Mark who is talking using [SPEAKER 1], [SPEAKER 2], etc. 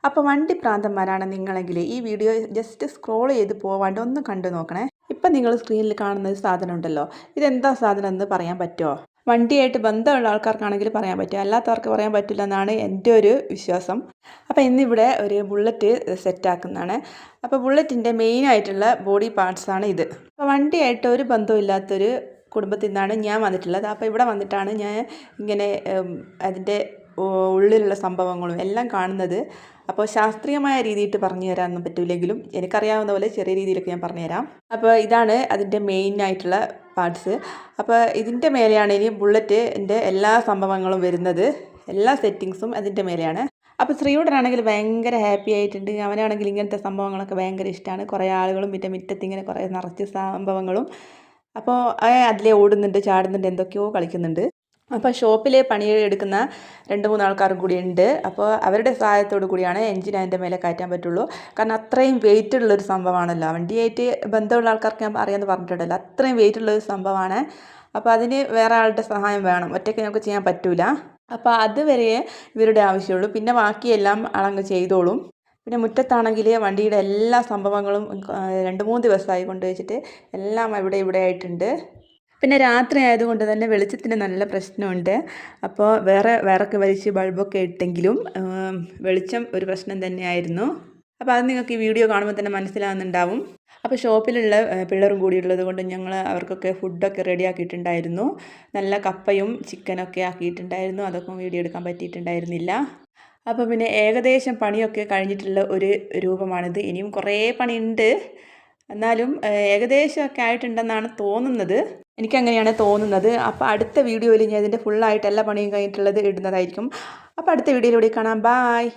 [SPEAKER 1] അപ്പോൾ വണ്ടി പ്രാന്തന്മാരാണ് നിങ്ങളെങ്കിൽ ഈ വീഡിയോ ജസ്റ്റ് സ്ക്രോൾ ചെയ്ത് പോവാണ്ട് ഒന്ന് കണ്ടു നോക്കണേ. ഇപ്പം നിങ്ങൾ സ്ക്രീനിൽ കാണുന്ന ഒരു സാധനം ഉണ്ടല്ലോ, ഇതെന്താ സാധനം എന്ന് പറയാൻ പറ്റുമോ? വണ്ടിയായിട്ട് ബന്ധമുള്ള ആൾക്കാർക്കാണെങ്കിൽ പറയാൻ പറ്റും, അല്ലാത്തവർക്ക് പറയാൻ പറ്റില്ല എന്നാണ് എൻ്റെ ഒരു വിശ്വാസം. അപ്പോൾ ഇന്നിവിടെ ഒരു ബുള്ളറ്റ് സെറ്റാക്കുന്നതാണ്. അപ്പോൾ ബുള്ളറ്റിൻ്റെ മെയിനായിട്ടുള്ള ബോഡി പാർട്സാണ് ഇത്. അപ്പോൾ വണ്ടിയായിട്ട് ഒരു ബന്ധമില്ലാത്തൊരു കുടുംബത്തിൽ നിന്നാണ് ഞാൻ വന്നിട്ടുള്ളത്. അപ്പോൾ ഇവിടെ വന്നിട്ടാണ് ഞാൻ ഇങ്ങനെ അതിൻ്റെ ഉള്ളിലുള്ള സംഭവങ്ങളും എല്ലാം കാണുന്നത്. അപ്പോൾ ശാസ്ത്രീയമായ രീതിയിട്ട് പറഞ്ഞു തരാനൊന്നും പറ്റില്ലെങ്കിലും എനിക്കറിയാവുന്ന പോലെ ചെറിയ രീതിയിലൊക്കെ ഞാൻ പറഞ്ഞുതരാം. അപ്പോൾ ഇതാണ് അതിൻ്റെ മെയിനായിട്ടുള്ള പാർട്സ്. അപ്പോൾ ഇതിൻ്റെ മേലെയാണ് ഇനി ബുള്ളറ്റിൻ്റെ എല്ലാ സംഭവങ്ങളും വരുന്നത്. എല്ലാ സെറ്റിങ്സും അതിൻ്റെ മേലെയാണ്. അപ്പോൾ ശ്രീയുടനാണെങ്കിൽ ഭയങ്കര ഹാപ്പി ആയിട്ടുണ്ട്. അവനാണെങ്കിൽ ഇങ്ങനത്തെ സംഭവങ്ങളൊക്കെ ഭയങ്കര ഇഷ്ടമാണ്. കുറേ ആളുകളും പിന്നെ മുറ്റത്ത് ഇങ്ങനെ കുറേ നിറച്ച് സംഭവങ്ങളും. അപ്പോൾ അതിലെ ഓടുന്നുണ്ട്, ചാടുന്നുണ്ട്, എന്തൊക്കെയോ കളിക്കുന്നുണ്ട്. അപ്പോൾ ഷോപ്പിൽ പണിയെടുക്കുന്ന 2-3 ആൾക്കാരും കൂടി ഉണ്ട്. അപ്പോൾ അവരുടെ സഹായത്തോടു കൂടിയാണ് എൻജിൻ അതിൻ്റെ മേലെ കയറ്റാൻ പറ്റുള്ളൂ. കാരണം അത്രയും വെയിറ്റ് ഉള്ളൊരു സംഭവമാണല്ലോ. വണ്ടിയായിട്ട് ബന്ധമുള്ള ആൾക്കാർക്ക് ഞാൻ അറിയാമെന്ന് പറഞ്ഞിട്ടുണ്ടല്ലോ, അത്രയും വെയിറ്റ് ഉള്ളൊരു സംഭവമാണ്. അപ്പോൾ അതിന് വേറെ ആളുടെ സഹായം വേണം, ഒറ്റയ്ക്ക് നമുക്ക് ചെയ്യാൻ പറ്റില്ല. അപ്പോൾ അതുവരെ ഇവരുടെ ആവശ്യമുള്ളൂ. പിന്നെ ബാക്കിയെല്ലാം ആളങ്ങ് ചെയ്തോളും. പിന്നെ മുറ്റത്താണെങ്കിൽ വണ്ടിയുടെ എല്ലാ സംഭവങ്ങളും 2-3 ദിവസമായി കൊണ്ടുവച്ചിട്ട് എല്ലാം ഇവിടെ ആയിട്ടുണ്ട്. പിന്നെ രാത്രി ആയതുകൊണ്ട് തന്നെ വെളിച്ചത്തിന് നല്ല പ്രശ്നമുണ്ട്. അപ്പോൾ വേറെ വിറക്ക് വലിച്ച് ബൾബൊക്കെ ഇട്ടെങ്കിലും വെളിച്ചം ഒരു പ്രശ്നം തന്നെയായിരുന്നു. അപ്പോൾ അത് നിങ്ങൾക്ക് ഈ വീഡിയോ കാണുമ്പോൾ തന്നെ മനസ്സിലാകുന്നുണ്ടാവും. അപ്പോൾ ഷോപ്പിലുള്ള പിള്ളേരും കൂടി ഉള്ളത് കൊണ്ട് ഞങ്ങൾ അവർക്കൊക്കെ ഫുഡൊക്കെ റെഡി ആക്കിയിട്ടുണ്ടായിരുന്നു. നല്ല കപ്പയും ചിക്കനൊക്കെ ആക്കിയിട്ടുണ്ടായിരുന്നു. അതൊക്കെ വീഡിയോ എടുക്കാൻ പറ്റിയിട്ടുണ്ടായിരുന്നില്ല. അപ്പോൾ പിന്നെ ഏകദേശം പണിയൊക്കെ കഴിഞ്ഞിട്ടുള്ള ഒരു രൂപമാണിത്. ഇനിയും കുറേ പണിയുണ്ട്, എന്നാലും ഏകദേശമൊക്കെ ആയിട്ടുണ്ടെന്നാണ് തോന്നുന്നത്. എനിക്കങ്ങനെയാണ് തോന്നുന്നത്. അപ്പോൾ അടുത്ത വീഡിയോയിൽ ഞാൻ ഇതിൻ്റെ ഫുള്ളായിട്ട് എല്ലാ പണിയും കഴിഞ്ഞിട്ടുള്ളത് ഇടുന്നതായിരിക്കും. അപ്പോൾ അടുത്ത വീഡിയോയിലൂടെ കാണാം. ബായ്.